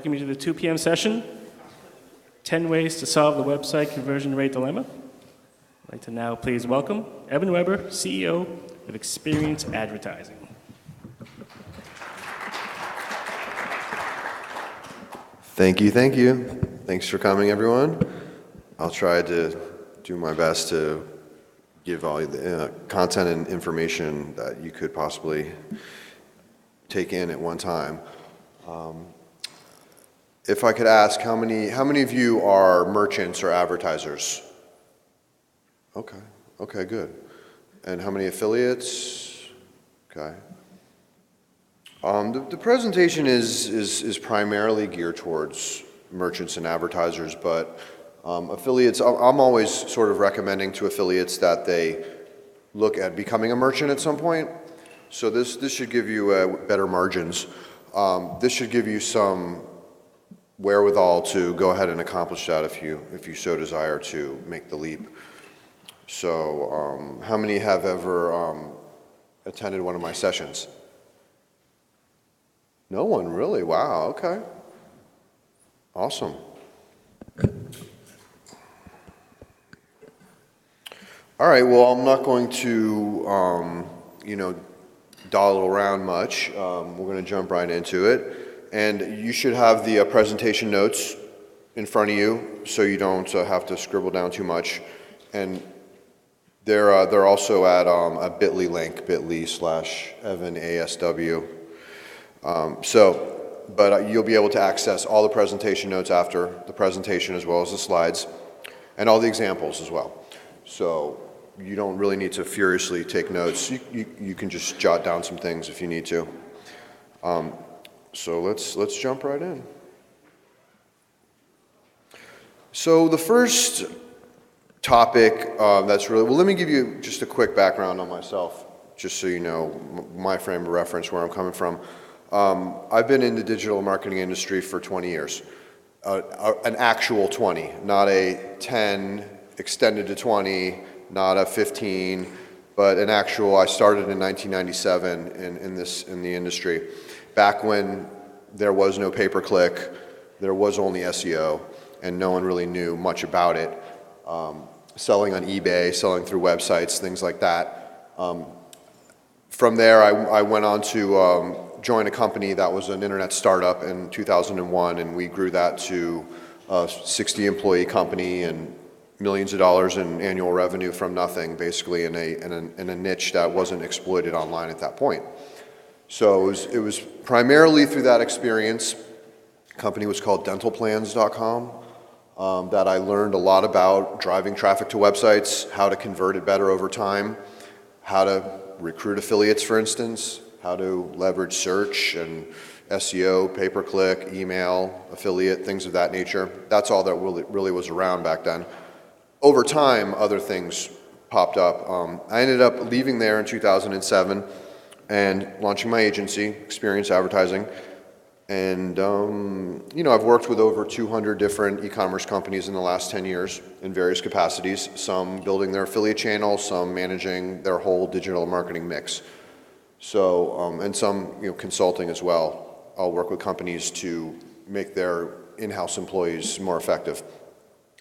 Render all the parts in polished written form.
welcome you to the 2 p.m. session, 10 Ways to Solve the Website Conversion Rate Dilemma. I'd like to now please welcome Evan Weber, CEO of Experience Advertising. Thank you. Thanks for coming, everyone. I'll try to do my best to give all the content and information that you could possibly take in at one time. If I could ask, how many of you are merchants or advertisers? Okay, good. And how many affiliates? Okay. The presentation is primarily geared towards merchants and advertisers, but affiliates, I'm always sort of recommending to affiliates that they look at becoming a merchant at some point. So this should give you better margins. This should give you some wherewithal to go ahead and accomplish that if you so desire to make the leap. So how many have ever attended one of my sessions? No one, really? Wow, okay. Awesome. All right, well, I'm not going to, dawdle around much. We're going to jump right into it. And you should have the presentation notes in front of you so you don't have to scribble down too much. And they're also at a bit.ly link, bit.ly/EvanASW. But you'll be able to access all the presentation notes after the presentation as well as the slides and all the examples as well. So you don't really need to furiously take notes. You can just jot down some things if you need to. So let's jump right in. So the first topic that's really, well, let me give you just a quick background on myself, just so you know my frame of reference, where I'm coming from. I've been in the digital marketing industry for 20 years, an actual 20, not a 10 extended to 20, not a 15, but an actual. I started in 1997 in the industry, back when there was no pay-per-click, there was only SEO, and no one really knew much about it. Selling on eBay, selling through websites, things like that. From there, I went on to join a company that was an internet startup in 2001, and we grew that to a 60-employee company and millions of dollars in annual revenue from nothing, basically in a niche that wasn't exploited online at that point. So it was primarily through that experience. The company was called dentalplans.com. That I learned a lot about driving traffic to websites, how to convert it better over time, how to recruit affiliates, for instance, how to leverage search and SEO, pay-per-click, email, affiliate, things of that nature. That's all that really was around back then. Over time, other things popped up. I ended up leaving there in 2007 and launching my agency, Experience Advertising. And, I've worked with over 200 different e-commerce companies in the last 10 years in various capacities, some building their affiliate channel, some managing their whole digital marketing mix. So, and some, consulting as well. I'll work with companies to make their in-house employees more effective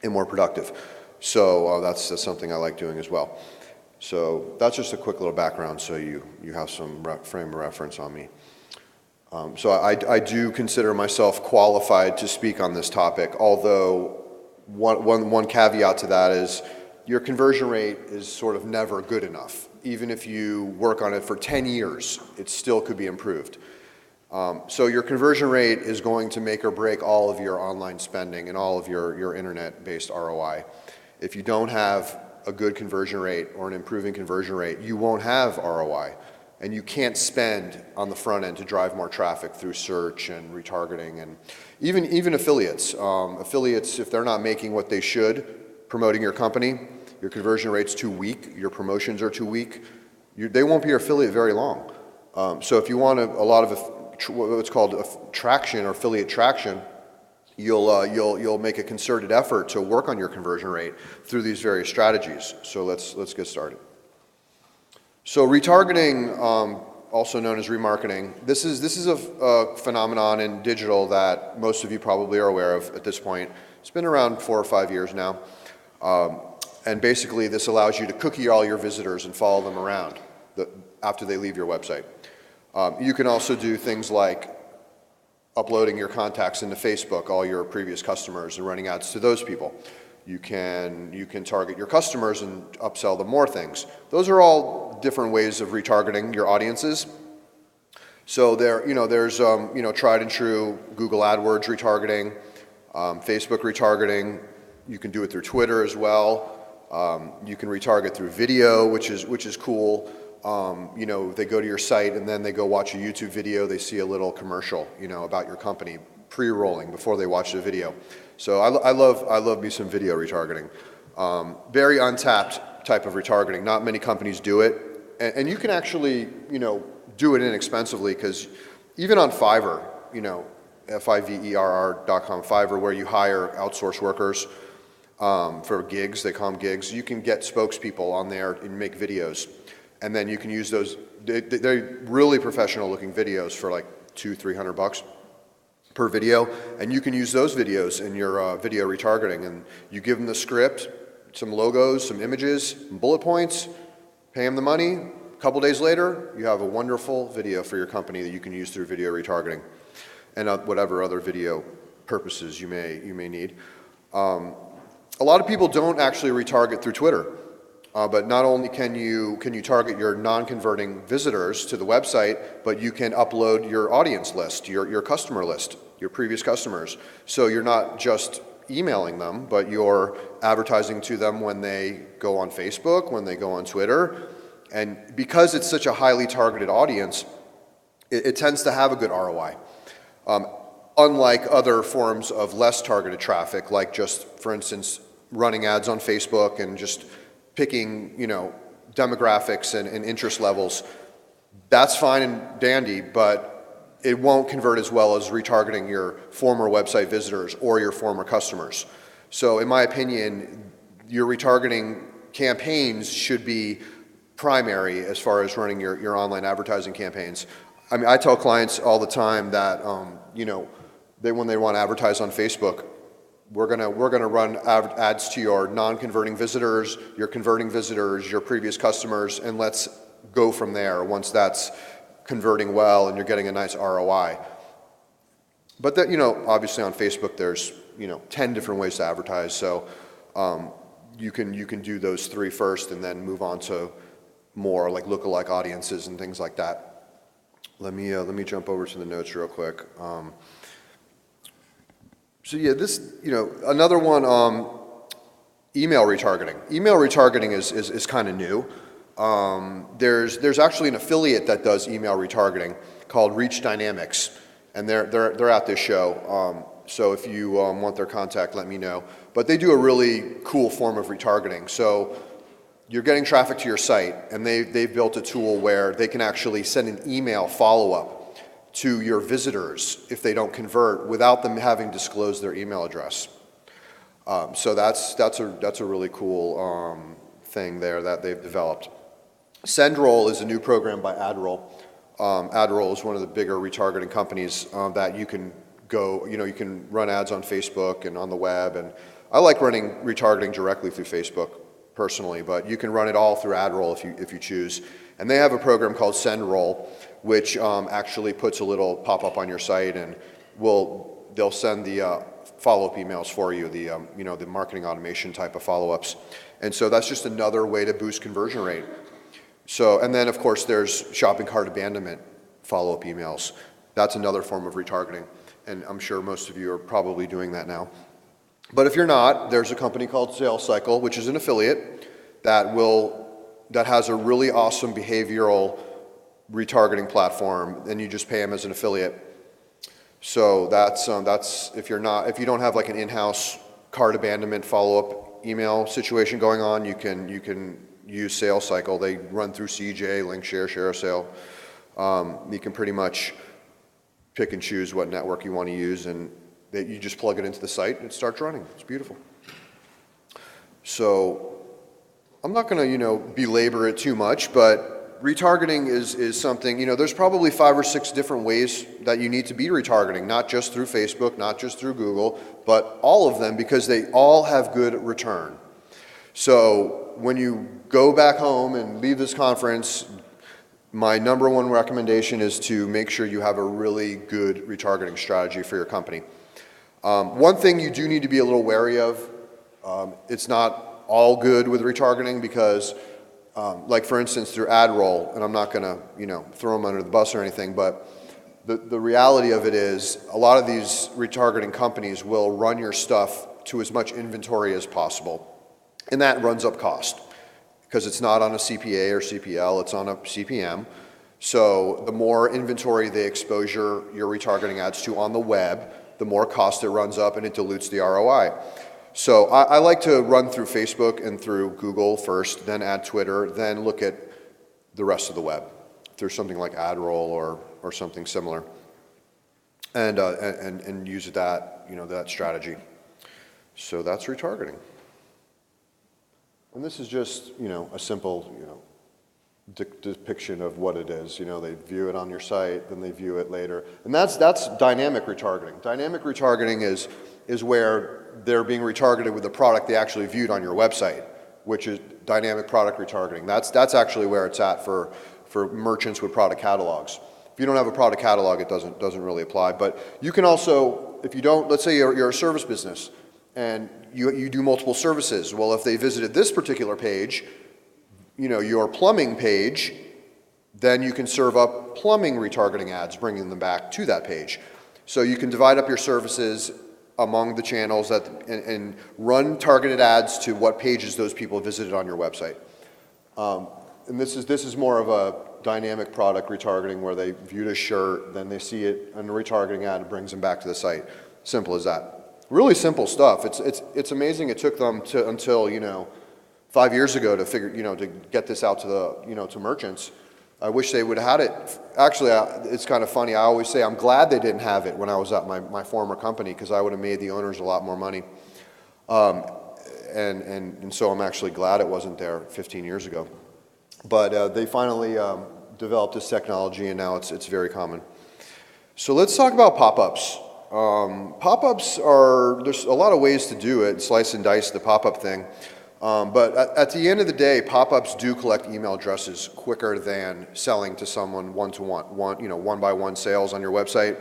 and more productive. So that's something I like doing as well. So that's just a quick little background so you have some frame of reference on me. So I do consider myself qualified to speak on this topic, although one caveat to that is your conversion rate is sort of never good enough. Even if you work on it for 10 years, it still could be improved. So your conversion rate is going to make or break all of your online spending and all of your internet-based ROI. If you don't have a good conversion rate or an improving conversion rate, you won't have ROI. And you can't spend on the front end to drive more traffic through search and retargeting, and even affiliates. Affiliates, if they're not making what they should, promoting your company, your conversion rate's too weak, your promotions are too weak, they won't be your affiliate very long. So if you want a lot of what's called traction or affiliate traction, you'll make a concerted effort to work on your conversion rate through these various strategies. So let's get started. So retargeting also known as remarketing. This is a phenomenon in digital that most of you probably are aware of at this point. It's been around 4 or 5 years now. And basically, this allows you to cookie all your visitors and follow them around after they leave your website. You can also do things like uploading your contacts into Facebook, all your previous customers, and running ads to those people. You can target your customers and upsell them more things. Those are all different ways of retargeting your audiences. So there's tried and true Google AdWords retargeting, Facebook retargeting. You can do it through Twitter as well. You can retarget through video, which is cool. They go to your site and then they go watch a YouTube video. They see a little commercial, about your company pre-rolling before they watch the video. So I love me some video retargeting. Very untapped type of retargeting. Not many companies do it, and you can actually do it inexpensively, because even on Fiverr, Fiverr.com, Fiverr, where you hire outsourced workers for gigs, they call them gigs. You can get spokespeople on there and make videos, and then you can use those. They're really professional looking videos for like $200-300 per video, and you can use those videos in your video retargeting, and you give them the script, some logos, some images, some bullet points, pay them the money. A couple days later, you have a wonderful video for your company that you can use through video retargeting and whatever other video purposes you may need. A lot of people don't actually retarget through Twitter, but not only can you target your non-converting visitors to the website, but you can upload your audience list, your customer list, your previous customers. So you're not just emailing them, but you're advertising to them when they go on Facebook, when they go on Twitter. And because it's such a highly targeted audience, it tends to have a good ROI. Unlike other forms of less targeted traffic, like just, for instance, running ads on Facebook and just picking, demographics and interest levels, that's fine and dandy, but it won't convert as well as retargeting your former website visitors or your former customers. So in my opinion, your retargeting campaigns should be primary as far as running your online advertising campaigns. I mean, I tell clients all the time that, when they want to advertise on Facebook, we're gonna run ads to your non-converting visitors, your converting visitors, your previous customers, and let's go from there once that's converting well and you're getting a nice ROI. But that, obviously on Facebook there's 10 different ways to advertise, so you can do those 3 first and then move on to more like lookalike audiences and things like that. Let me jump over to the notes real quick. So yeah, this, another one, email retargeting. Email retargeting is kind of new. There's actually an affiliate that does email retargeting called Reach Dynamics, and they're at this show. So if you want their contact, let me know. But they do a really cool form of retargeting. So you're getting traffic to your site, and they've built a tool where they can actually send an email follow-up to your visitors if they don't convert without them having disclosed their email address. So that's a really cool thing there that they've developed. SendRoll is a new program by AdRoll. AdRoll is one of the bigger retargeting companies that you can go, you can run ads on Facebook and on the web, and I like running retargeting directly through Facebook personally, but you can run it all through AdRoll if you choose. And they have a program called SendRoll, which actually puts a little pop-up on your site, and they'll send the follow-up emails for you, the marketing automation type of follow-ups. And so that's just another way to boost conversion rate. So, and then of course there's shopping cart abandonment follow-up emails. That's another form of retargeting, and I'm sure most of you are probably doing that now. But if you're not, there's a company called Sales Cycle, which is an affiliate that has a really awesome behavioral retargeting platform, and you just pay them as an affiliate. So that's if you don't have like an in-house cart abandonment follow-up email situation going on, you can use Sales Cycle. They run through CJ, Linkshare, ShareASale. You can pretty much pick and choose what network you want to use, and you just plug it into the site and it starts running. It's beautiful. So I'm not going to belabor it too much, but retargeting is something, there's probably 5 or 6 different ways that you need to be retargeting, not just through Facebook, not just through Google, but all of them, because they all have good return. So when you go back home and leave this conference, my number one recommendation is to make sure you have a really good retargeting strategy for your company. One thing you do need to be a little wary of, it's not all good with retargeting because, like for instance, through AdRoll, and I'm not going to, throw them under the bus or anything, but the reality of it is a lot of these retargeting companies will run your stuff to as much inventory as possible, and that runs up cost because it's not on a CPA or CPL, it's on a CPM. So the more inventory they expose your retargeting ads to on the web, the more cost it runs up and it dilutes the ROI. So I like to run through Facebook and through Google first, then add Twitter, then look at the rest of the web through something like AdRoll or something similar, and use that, that strategy. So that's retargeting. And this is just, a simple, depiction of what it is. They view it on your site, then they view it later. And that's dynamic retargeting. Dynamic retargeting is where they're being retargeted with the product they actually viewed on your website, which is dynamic product retargeting. That's actually where it's at for merchants with product catalogs. If you don't have a product catalog, it doesn't really apply. But you can also, if you don't, let's say you're a service business and you do multiple services. Well, if they visited this particular page, your plumbing page, then you can serve up plumbing retargeting ads, bringing them back to that page. So you can divide up your services among the channels and run targeted ads to what pages those people visited on your website. And this is more of a dynamic product retargeting where they viewed a shirt, then they see it in a retargeting ad, it brings them back to the site. Simple as that. Really simple stuff. It's amazing it took them until 5 years ago to figure, to get this out to the, to merchants. I wish they would have had it. Actually, it's kind of funny. I always say I'm glad they didn't have it when I was at my former company because I would have made the owners a lot more money. And so I'm actually glad it wasn't there 15 years ago. But they finally developed this technology, and now it's very common. So let's talk about pop-ups. Pop-ups there's a lot of ways to do it, slice and dice the pop-up thing. But at the end of the day, pop-ups do collect email addresses quicker than selling to someone one-to-one, one-by-one sales on your website.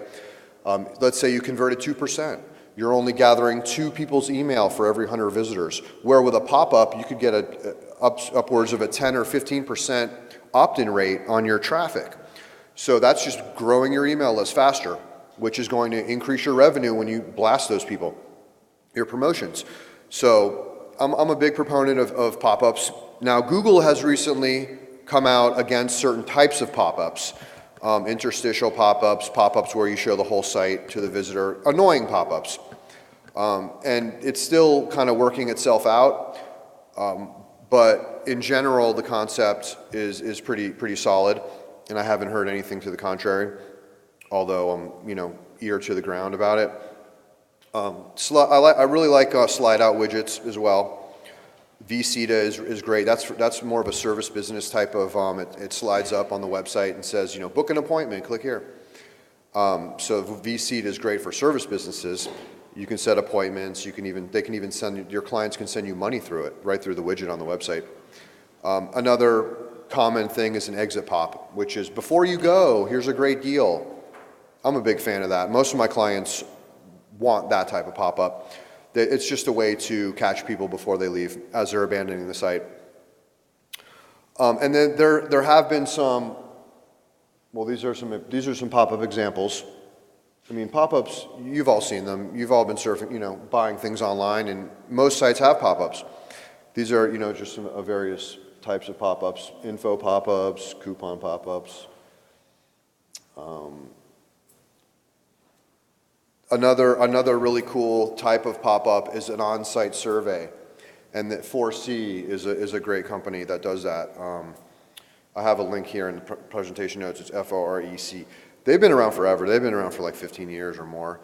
Let's say you converted 2%. You're only gathering 2 people's email for every 100 visitors, where with a pop-up, you could get upwards of a 10 or 15% opt-in rate on your traffic. So that's just growing your email list faster, which is going to increase your revenue when you blast those people, your promotions. So I'm a big proponent of pop-ups. Now, Google has recently come out against certain types of pop-ups, interstitial pop-ups, pop-ups where you show the whole site to the visitor, annoying pop-ups. And it's still kind of working itself out, but in general, the concept is pretty solid, and I haven't heard anything to the contrary, although I'm, ear to the ground about it. I really like slide out widgets as well. VCTA is great. That's more of a service business type of, it slides up on the website and says, book an appointment, click here. So VCTA is great for service businesses. You can set appointments. Your clients can send you money through it, right through the widget on the website. Another common thing is an exit pop, which is before you go, here's a great deal. I'm a big fan of that. Most of my clients want that type of pop-up. It's just a way to catch people before they leave as they're abandoning the site. And then there have been some, well, these are some pop-up examples. I mean, pop-ups, you've all seen them. You've all been surfing, buying things online, and most sites have pop-ups. These are, just some various types of pop-ups, info pop-ups, coupon pop-ups. Another really cool type of pop-up is an on-site survey, and that 4C is a great company that does that. I have a link here in the presentation notes. It's FOREC. They've been around forever. They've been around for like 15 years or more.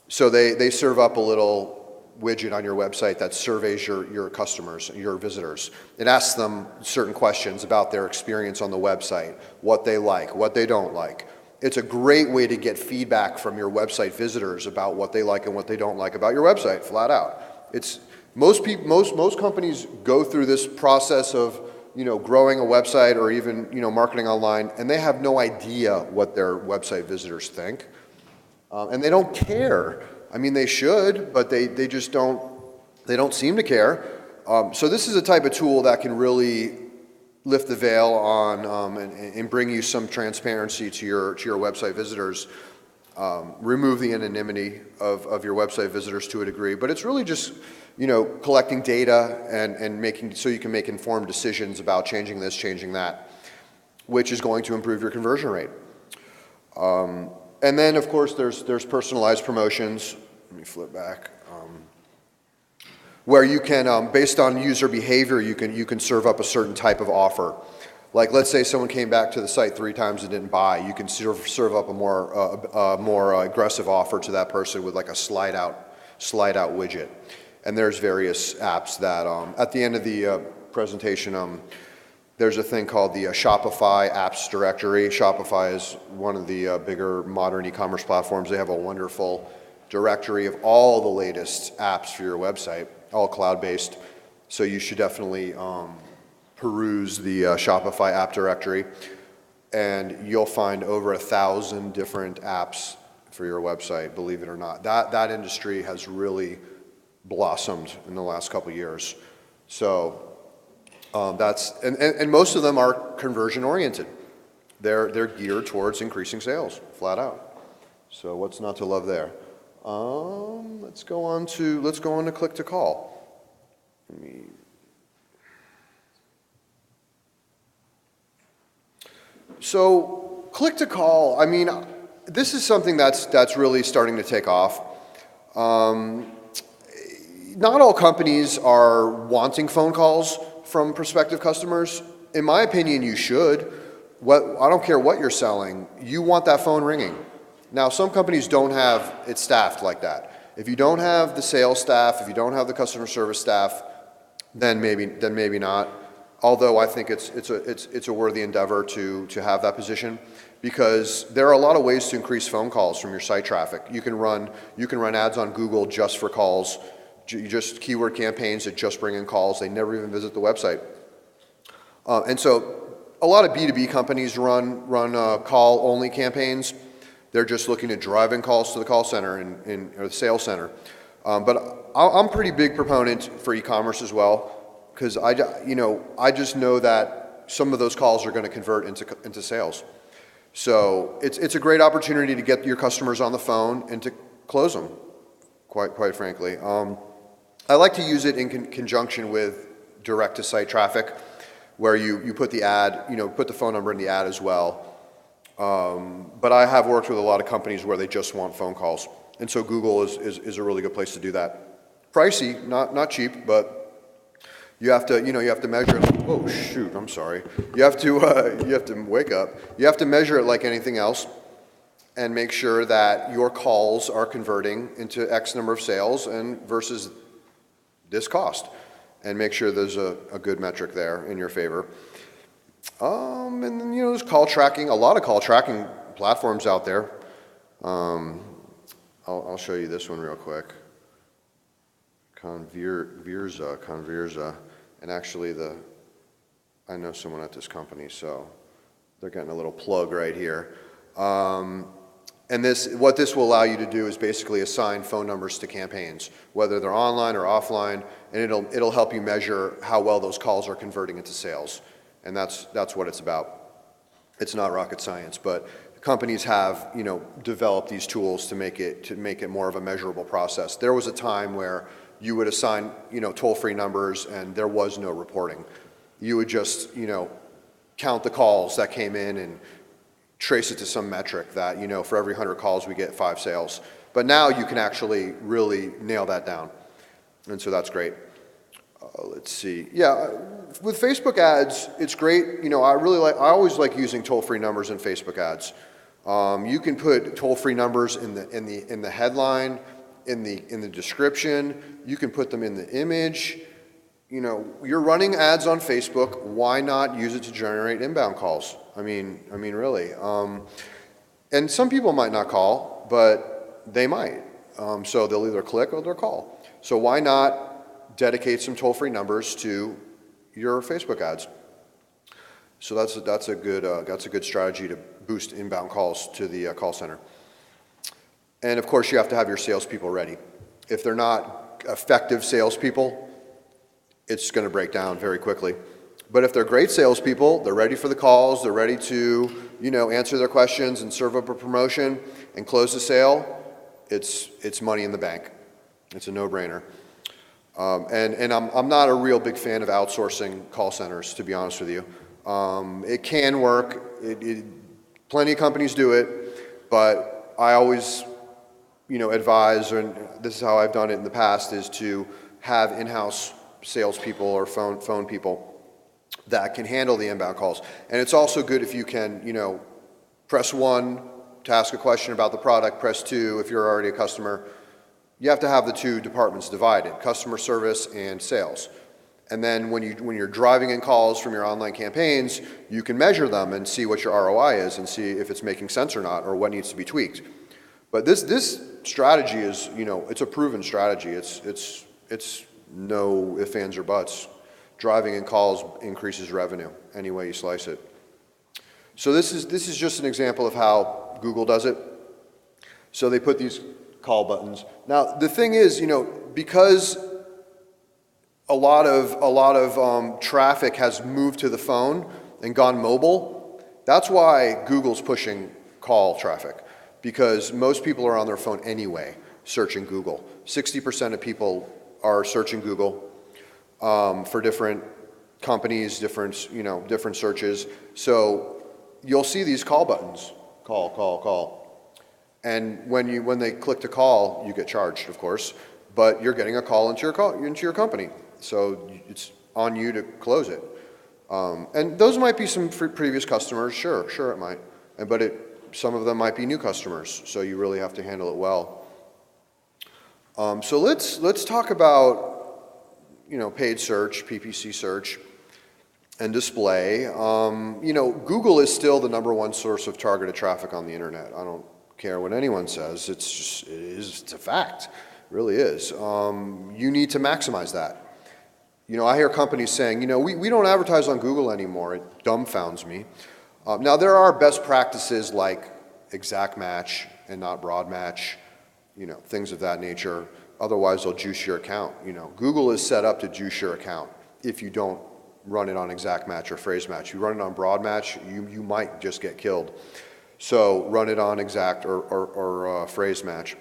So they serve up a little widget on your website that surveys your customers, your visitors. It asks them certain questions about their experience on the website, what they like, what they don't like. It's a great way to get feedback from your website visitors about what they like and what they don't like about your website, flat out. Most companies go through this process of growing a website or even marketing online, and they have no idea what their website visitors think, and they don't care. I mean, they should, but they just don't. They don't seem to care. So this is a type of tool that can really lift the veil on and bring you some transparency to your website visitors. Remove the anonymity of your website visitors to a degree, but it's really just collecting data and making so you can make informed decisions about changing this, changing that, which is going to improve your conversion rate. And then of course there's personalized promotions. Let me flip back. Where you can, based on user behavior, you can serve up a certain type of offer. Like, let's say someone came back to the site 3 times and didn't buy. You can serve up a more aggressive offer to that person with like a slide out widget. And there's various apps that, at the end of the presentation, there's a thing called the Shopify apps directory. Shopify is one of the bigger modern e-commerce platforms. They have a wonderful directory of all the latest apps for your website, all cloud-based. So you should definitely peruse the Shopify app directory, and you'll find over 1,000 different apps for your website, believe it or not. That industry has really blossomed in the last couple of years. So and most of them are conversion oriented. They're geared towards increasing sales, flat out. So what's not to love there? Let's go on to click to call. So click to call, I mean, this is something that's really starting to take off. Not all companies are wanting phone calls from prospective customers. In my opinion, you should. I don't care what you're selling, you want that phone ringing. Now, some companies don't have it staffed like that. If you don't have the sales staff, if you don't have the customer service staff, then maybe not. Although I think it's a worthy endeavor to have that position, because there are a lot of ways to increase phone calls from your site traffic. You can run ads on Google just for calls, just keyword campaigns that just bring in calls. They never even visit the website. And so a lot of B2B companies run call-only campaigns. They're just looking to drive in calls to the call center or the sales center. But I'm a pretty big proponent for e-commerce as well, because I just know that some of those calls are going to convert into sales. So it's a great opportunity to get your customers on the phone and to close them, quite frankly. I like to use it in conjunction with direct-to-site traffic, where you put the ad, put the phone number in the ad as well. But I have worked with a lot of companies where they just want phone calls, and so Google is a really good place to do that. Pricey, not cheap, but you have to measure it. Oh shoot, I'm sorry. You have to wake up. You have to measure it like anything else, and make sure that your calls are converting into X number of sales and versus this cost, and make sure there's a good metric there in your favor. And then there's call tracking. A lot of call tracking platforms out there. I'll show you this one real quick. Conversa, and actually I know someone at this company, so they're getting a little plug right here. And what this will allow you to do is basically assign phone numbers to campaigns, whether they're online or offline, and it'll help you measure how well those calls are converting into sales. And that's what it's about. It's not rocket science, but companies have developed these tools to make it more of a measurable process. There was a time where you would assign toll-free numbers and there was no reporting. You would just count the calls that came in and trace it to some metric that for every 100 calls we get 5 sales. But now you can actually really nail that down, and so that's great. Let's see. Yeah, with Facebook ads, it's great. I always like using toll-free numbers in Facebook ads. You can put toll-free numbers in the headline, in the description. You can put them in the image. You know, you're running ads on Facebook. Why not use it to generate inbound calls? I mean, really. And some people might not call, but they might. So they'll either click or they'll call. So why not dedicate some toll-free numbers to your Facebook ads? So that's a good strategy to boost inbound calls to the call center. And of course, you have to have your salespeople ready. If they're not effective salespeople, it's going to break down very quickly. But if they're great salespeople, they're ready for the calls, they're ready to, you know, answer their questions and serve up a promotion and close the sale, it's money in the bank. It's a no-brainer. And I'm not a real big fan of outsourcing call centers, to be honest with you. It can work. Plenty of companies do it, but I always, you know, advise, and this is how I've done it in the past, is to have in-house salespeople or phone people that can handle the inbound calls. And it's also good if you can, you know, press 1 to ask a question about the product, press 2 if you're already a customer. You have to have the two departments divided, customer service and sales. And then when you're driving in calls from your online campaigns, you can measure them and see what your ROI is and see if it's making sense or not, or what needs to be tweaked. But this strategy is, you know, it's a proven strategy. It's no ifs, ands, or buts. Driving in calls increases revenue any way you slice it. So this is just an example of how Google does it. So they put these call buttons. Now the thing is, you know, because a lot of traffic has moved to the phone and gone mobile, that's why Google's pushing call traffic, because most people are on their phone anyway searching Google. 60% of people are searching Google for different companies, different searches. So you'll see these call buttons, call. And when they click to call, you get charged, of course, but you're getting a call into your company. So it's on you to close it. And those might be some previous customers, sure it might. But some of them might be new customers, so you really have to handle it well. So let's talk about, you know, paid search, PPC search, and display. You know, Google is still the #1 source of targeted traffic on the internet. I don't care what anyone says. It's a fact. It really is. You need to maximize that. You know, I hear companies saying, you know, we don't advertise on Google anymore. It dumbfounds me. Now, there are best practices like exact match and not broad match, you know, things of that nature. Otherwise, they'll juice your account. You know, Google is set up to juice your account if you don't run it on exact match or phrase match. You run it on broad match, you might just get killed. So run it on exact or phrase match.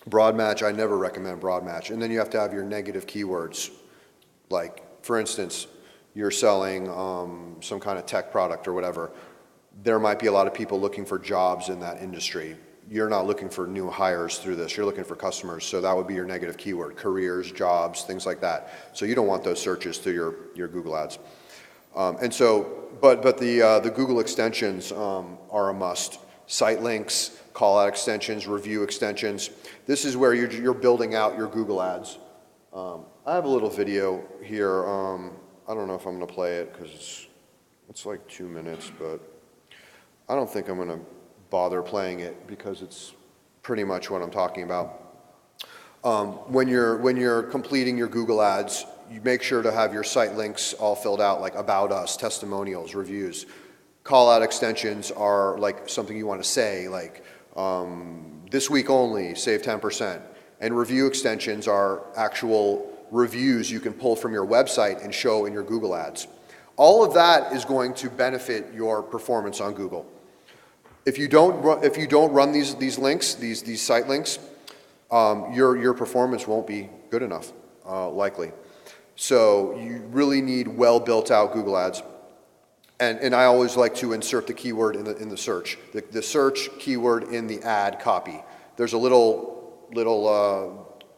Broad match, I never recommend broad match. And then you have to have your negative keywords. Like, for instance, you're selling some kind of tech product or whatever. There might be a lot of people looking for jobs in that industry. You're not looking for new hires through this. You're looking for customers. So that would be your negative keyword: careers, jobs, things like that. So you don't want those searches through your Google ads. And so, but the Google extensions are a must. Site links, call out extensions, review extensions. This is where you're building out your Google ads. I have a little video here. I don't know if I'm going to play it because it's like 2 minutes, but I don't think I'm going to bother playing it because it's pretty much what I'm talking about. When you're completing your Google ads, you make sure to have your site links all filled out, like about us, testimonials, reviews. Call out extensions are like something you want to say, like this week only, save 10%. And review extensions are actual reviews you can pull from your website and show in your Google ads. All of that is going to benefit your performance on Google. If you don't run these links, these site links, your performance won't be good enough, likely. So you really need well built out Google ads. And I always like to insert the keyword in the search. The search keyword in the ad copy. There's a little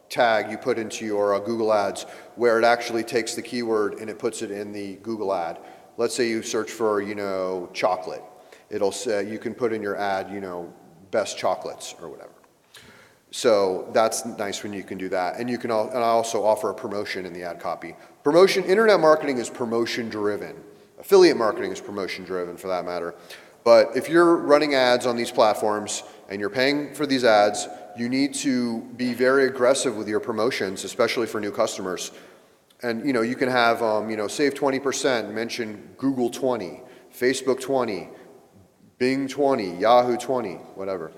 tag you put into your Google ads where it actually takes the keyword and it puts it in the Google ad. Let's say you search for, you know, chocolate. It'll say, you can put in your ad, you know, best chocolates or whatever. So that's nice when you can do that. And you can, and I also offer a promotion in the ad copy. Promotion, internet marketing is promotion driven. Affiliate marketing is promotion driven for that matter. But if you're running ads on these platforms and you're paying for these ads, you need to be very aggressive with your promotions, especially for new customers. And you can have, save 20%, mention Google 20, Facebook 20, Bing 20, Yahoo 20, whatever.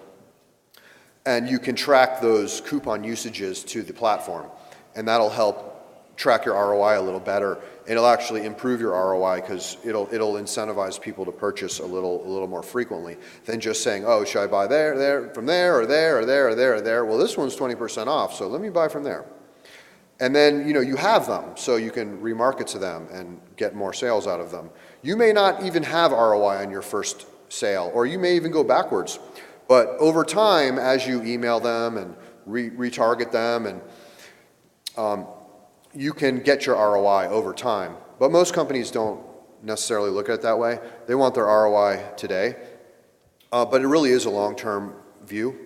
And you can track those coupon usages to the platform, and that'll help track your ROI a little better. It'll actually improve your ROI because it'll incentivize people to purchase a little more frequently than just saying, oh, should I buy from there, or there, or there, or there, or there? Well, this one's 20% off, so let me buy from there. And then you have them, so you can remarket to them and get more sales out of them. You may not even have ROI on your first sale, or you may even go backwards. But over time, as you email them and retarget them, and you can get your ROI over time. But most companies don't necessarily look at it that way. They want their ROI today. But it really is a long-term view.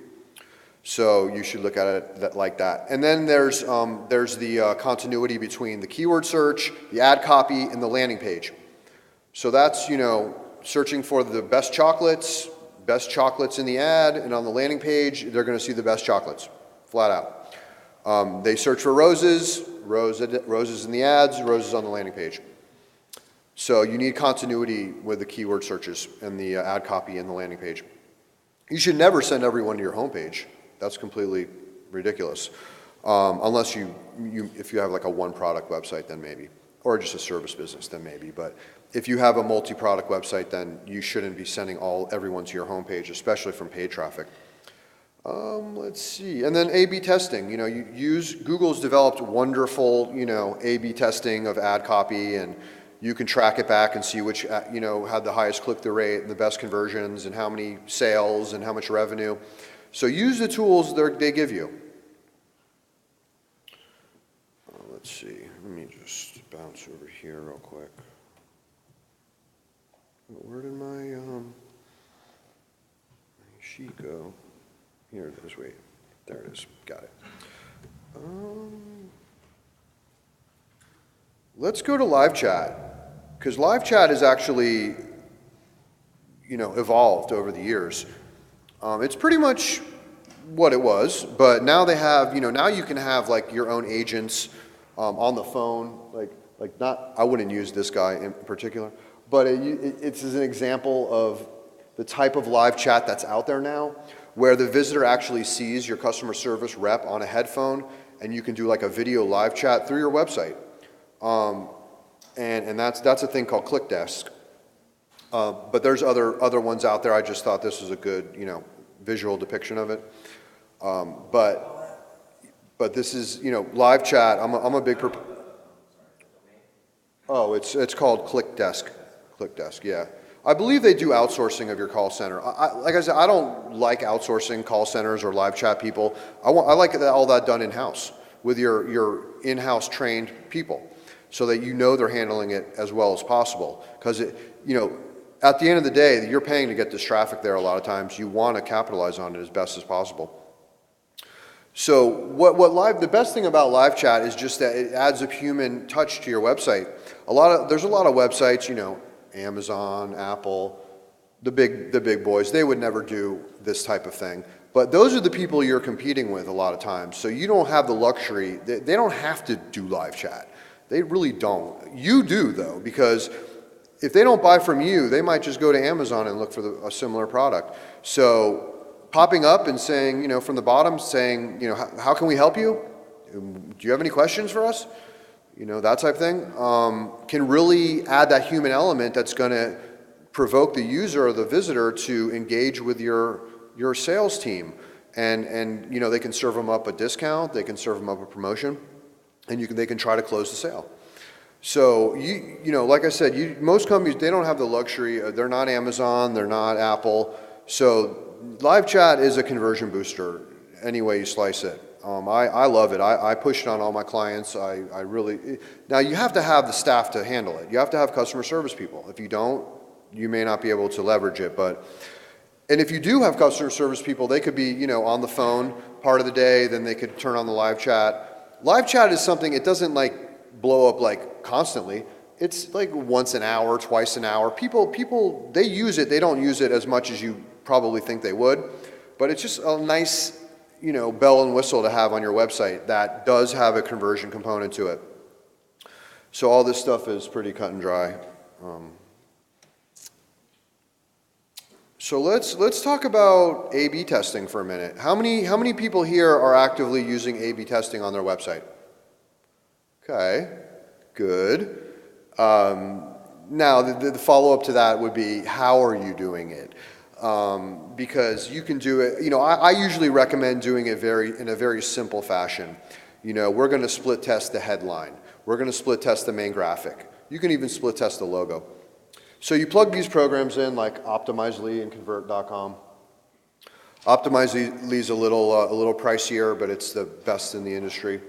So you should look at it like that. And then there's the continuity between the keyword search, the ad copy, and the landing page. So that's, searching for the best chocolates in the ad, and on the landing page, they're going to see the best chocolates, flat out. They search for roses in the ads, roses on the landing page. So you need continuity with the keyword searches and the ad copy and the landing page. You should never send everyone to your homepage. That's completely ridiculous. Unless if you have like a one-product website, then maybe. Or just a service business, then maybe. But if you have a multi-product website, then you shouldn't be sending everyone to your homepage, especially from paid traffic. Let's see. And then A/B testing. Google's developed wonderful, A/B testing of ad copy, and you can track it back and see which, had the highest click-through rate and the best conversions and how many sales and how much revenue. So use the tools they give you. Let's see. Let me just bounce over here real quick. Where did my sheet go? Here it is. Wait. There it is. Got it. Let's go to live chat, because live chat has actually, evolved over the years. It's pretty much what it was, but now they have, now you can have like your own agents on the phone, like not, I wouldn't use this guy in particular, but it's an example of the type of live chat that's out there now, where the visitor actually sees your customer service rep on a headphone, and you can do like a video live chat through your website. And that's a thing called ClickDesk. But there's other ones out there. I just thought this was a good, visual depiction of it. But this is, live chat. I'm a big it's called ClickDesk. ClickDesk, yeah. I believe they do outsourcing of your call center. Like I said, I don't like outsourcing call centers or live chat people. I like all that done in-house with your in-house trained people, so that they're handling it as well as possible. Because at the end of the day, you're paying to get this traffic there a lot of times. You want to capitalize on it as best as possible. So the best thing about live chat is just that it adds a human touch to your website. There's a lot of websites, Amazon, Apple, the big boys, they would never do this type of thing. But those are the people you're competing with a lot of times. So you don't have the luxury, they don't have to do live chat. They really don't. You do though, because if they don't buy from you, they might just go to Amazon and look for a similar product. So popping up and saying, from the bottom, saying, how can we help you? Do you have any questions for us? That type of thing, can really add that human element that's going to provoke the user or the visitor to engage with your sales team. And they can serve them up a discount, they can serve them up a promotion, and they can try to close the sale. So, like I said, most companies, they don't have the luxury. They're not Amazon, they're not Apple. So live chat is a conversion booster any way you slice it. I love it. I push it on all my clients. I really, now you have to have the staff to handle it. You have to have customer service people. If you don't, you may not be able to leverage it. And if you do have customer service people, they could be, on the phone, part of the day, then they could turn on the live chat. Live chat is something, it doesn't like blow up like constantly. It's like once an hour, twice an hour. People, they use it. They don't use it as much as you probably think they would, but it's just a nice, bell and whistle to have on your website that does have a conversion component to it. So all this stuff is pretty cut and dry. So let's talk about A/B testing for a minute. How many people here are actively using A/B testing on their website? Okay, good. Now the follow-up to that would be, how are you doing it? Because you can do it. I usually recommend doing it in a very simple fashion. We're going to split test the headline. We're going to split test the main graphic. You can even split test the logo. So you plug these programs in like Optimizely and Convert.com. Optimizely is a little pricier, but it's the best in the industry.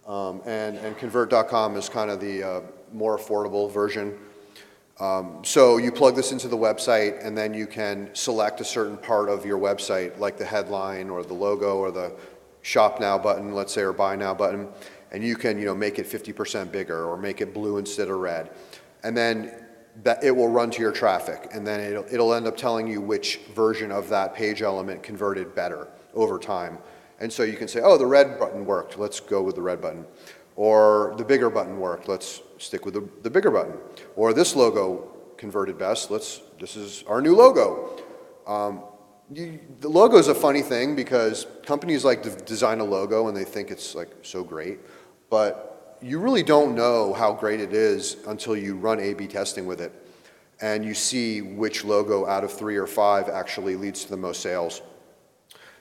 And Convert.com is kind of the more affordable version. So you plug this into the website, and then you can select a certain part of your website, like the headline or the logo or the Shop Now button, let's say, or Buy Now button, and you can make it 50% bigger or make it blue instead of red. And then that it will run to your traffic, and then it'll end up telling you which version of that page element converted better over time. And so you can say, oh, the red button worked, let's go with the red button. Or the bigger button worked, let's stick with the bigger button. Or this logo converted best, this is our new logo. The logo is a funny thing because companies like to design a logo and they think it's like so great, but you really don't know how great it is until you run A/B testing with it and you see which logo out of 3 or 5 actually leads to the most sales.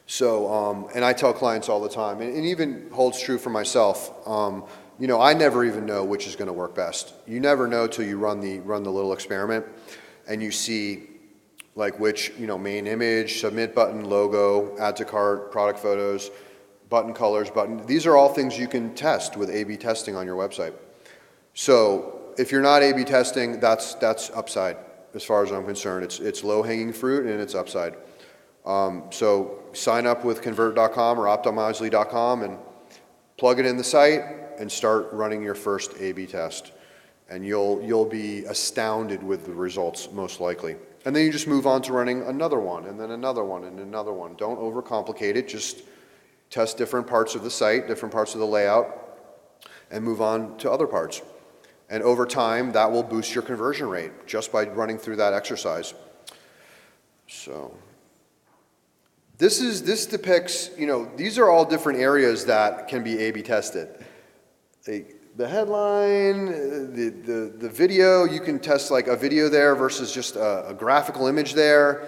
So, and I tell clients all the time, and it even holds true for myself, I never even know which is going to work best. You never know till you run the little experiment and you see like which, main image, submit button, logo, add to cart, product photos, button colors, these are all things you can test with A/B testing on your website. So if you're not A/B testing, that's upside as far as I'm concerned. It's low-hanging fruit and it's upside. So sign up with Convert.com or Optimizely.com and plug it in the site and start running your first A/B test. And you'll be astounded with the results, most likely. And then you just move on to running another one, and then another one, and another one. Don't overcomplicate it. Just test different parts of the site, different parts of the layout, and move on to other parts. And over time, that will boost your conversion rate just by running through that exercise. So this depicts, these are all different areas that can be A/B tested. The headline, the video, you can test like a video there versus just a graphical image there.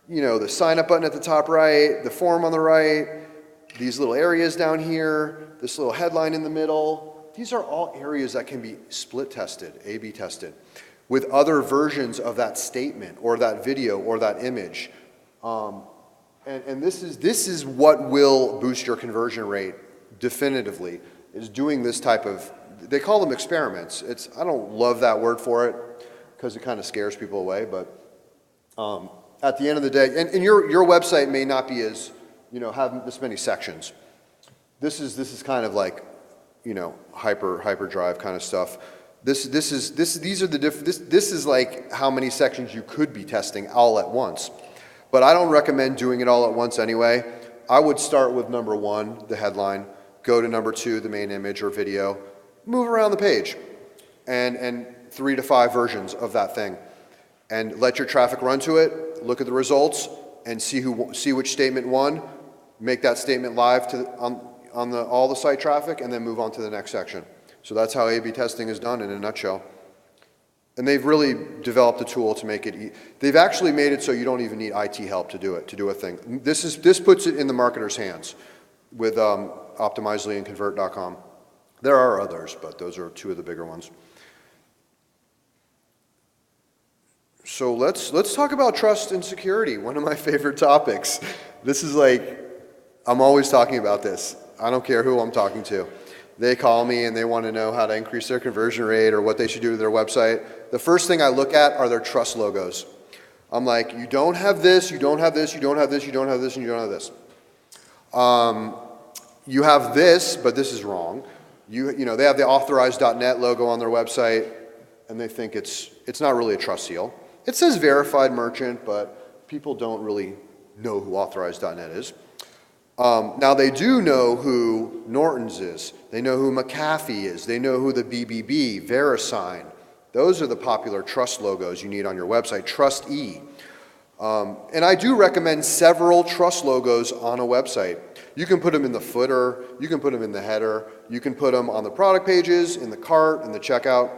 The sign up button at the top right, the form on the right, these little areas down here, this little headline in the middle. These are all areas that can be split tested, A/B tested, with other versions of that statement or that video or that image. And this is what will boost your conversion rate definitively, is doing this type of, they call them experiments. I don't love that word for it because it kind of scares people away, but at the end of the day, and your website may not be as, have this many sections. This is kind of like, hyperdrive kind of stuff. This is like how many sections you could be testing all at once. But I don't recommend doing it all at once anyway. I would start with number 1, the headline, go to number 2, the main image or video, move around the page, and 3 to 5 versions of that thing. And let your traffic run to it, look at the results, and see which statement won, make that statement live on all the site traffic, and then move on to the next section. So that's how A/B testing is done in a nutshell. And they've really developed a tool to make it, they've actually made it so you don't even need IT help to do it, to do a thing. This puts it in the marketer's hands with Optimizely and Convert.com. There are others, but those are 2 of the bigger ones. So let's talk about trust and security, one of my favorite topics. This is like, I'm always talking about this. I don't care who I'm talking to. They call me and they want to know how to increase their conversion rate or what they should do with their website. The first thing I look at are their trust logos. I'm like, you don't have this, you don't have this, you don't have this, you don't have this, and you don't have this. You have this, but this is wrong. You know, they have the authorized.net logo on their website, and they think it's not really a trust seal. It says verified merchant, but people don't really know who authorized.net is. Now they do know who Norton's is. They know who McAfee is. They know who the BBB, VeriSign. Those are the popular trust logos you need on your website. TrustE. And I do recommend several trust logos on a website. You can put them in the footer, you can put them in the header, you can put them on the product pages, in the cart, in the checkout.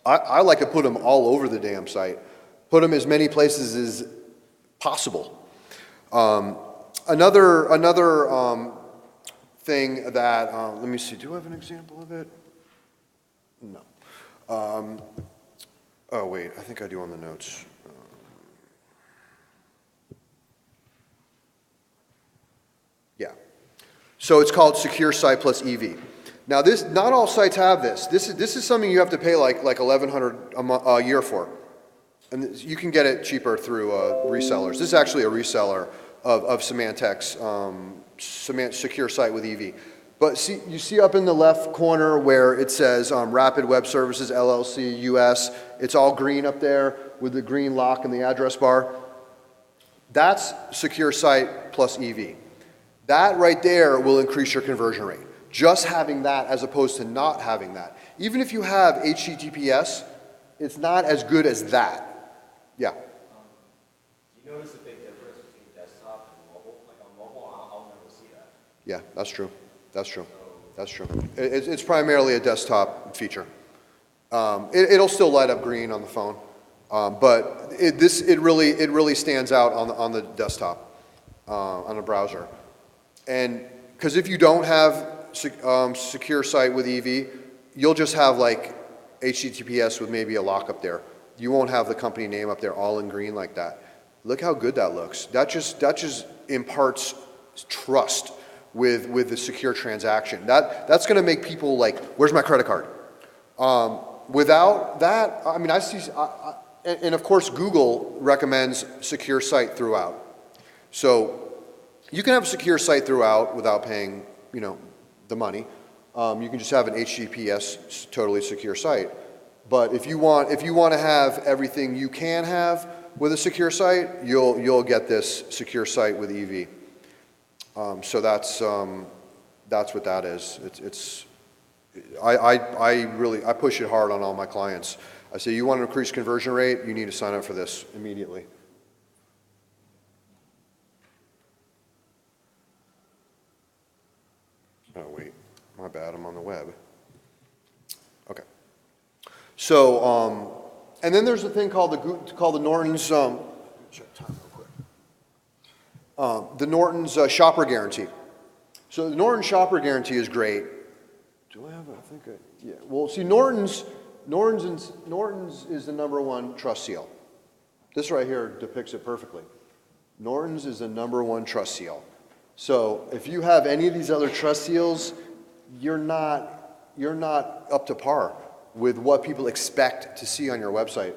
I like to put them all over the damn site. Put them as many places as possible. Another thing that, let me see, do I have an example of it? No. Oh wait, I think I do on the notes. Yeah. So it's called Secure Site plus EV. Now this, not all sites have this. This is something you have to pay like $1,100 a year for. And you can get it cheaper through resellers. This is actually a reseller of Symantec's Secure Site with EV. But see, you see up in the left corner where it says Rapid Web Services LLC US. It's all green up there with the green lock and the address bar. That's Secure Site plus EV. That right there will increase your conversion rate. Just having that as opposed to not having that. Even if you have HTTPS, it's not as good as that. Yeah. Do you notice a big difference between desktop and mobile? Like on mobile, I'll never see that. Yeah, that's true. That's true. That's true. It's primarily a desktop feature. It'll still light up green on the phone, but it really stands out on the desktop, on the browser. And because if you don't have Secure Site with EV, you'll just have like HTTPS with maybe a lock up there. You won't have the company name up there all in green like that. Look how good that looks. That just imparts trust with the secure transaction. That's going to make people like, where's my credit card? Without that, I mean, I see, and of course Google recommends Secure Site throughout. So you can have a Secure Site throughout without paying, you know, the money. You can just have an HTTPS totally secure site. But if you want to have everything you can have with a secure site, you'll get this Secure Site with EV. So that's what that is. I push it hard on all my clients. I say, you want to increase conversion rate, you need to sign up for this immediately. Oh wait, my bad, I'm on the web. Okay. So, and then there's a thing called the Norton's, check time real quick. The Norton's Shopper Guarantee. So the Norton Shopper Guarantee is great. Do I have I think yeah. Well, see, Norton's is the #1 trust seal. This right here depicts it perfectly. Norton's is the #1 trust seal. So if you have any of these other trust seals, you're not up to par with what people expect to see on your website.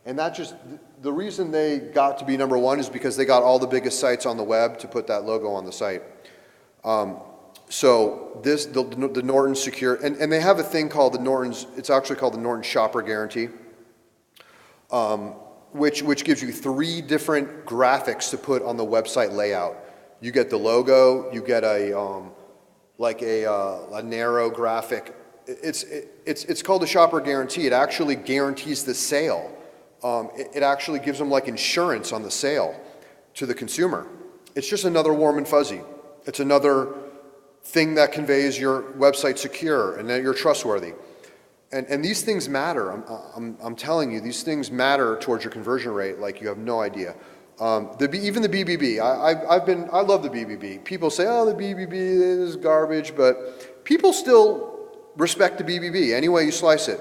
And that just, the reason they got to be #1 is because they got all the biggest sites on the web to put that logo on the site. So the Norton Secure, and they have a thing called the Norton's, it's actually called the Norton Shopper Guarantee, which gives you 3 different graphics to put on the website layout. You get the logo, you get a narrow graphic. It's called the Shopper Guarantee. It actually guarantees the sale. It actually gives them like insurance on the sale to the consumer. It's just another warm and fuzzy. It's another thing that conveys your website secure and that you're trustworthy. And these things matter. I'm telling you, these things matter towards your conversion rate like you have no idea. Even the BBB, I love the BBB. People say, oh, the BBB is garbage, but people still respect the BBB any way you slice it.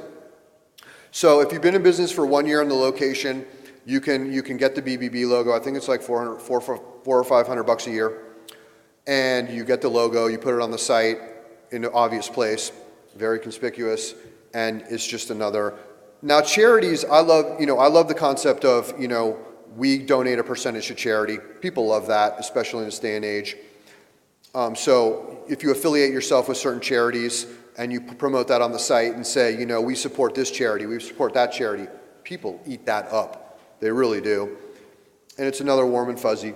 So if you've been in business for 1 year in the location, you can get the BBB logo. I think it's like $400 or $500 a year, and you get the logo. You put it on the site in an obvious place, very conspicuous, and it's just another. Now charities, I love the concept of we donate a percentage to charity. People love that, especially in this day and age. So if you affiliate yourself with certain charities and you promote that on the site and say, you know, we support this charity, we support that charity, people eat that up. They really do. And it's another warm and fuzzy.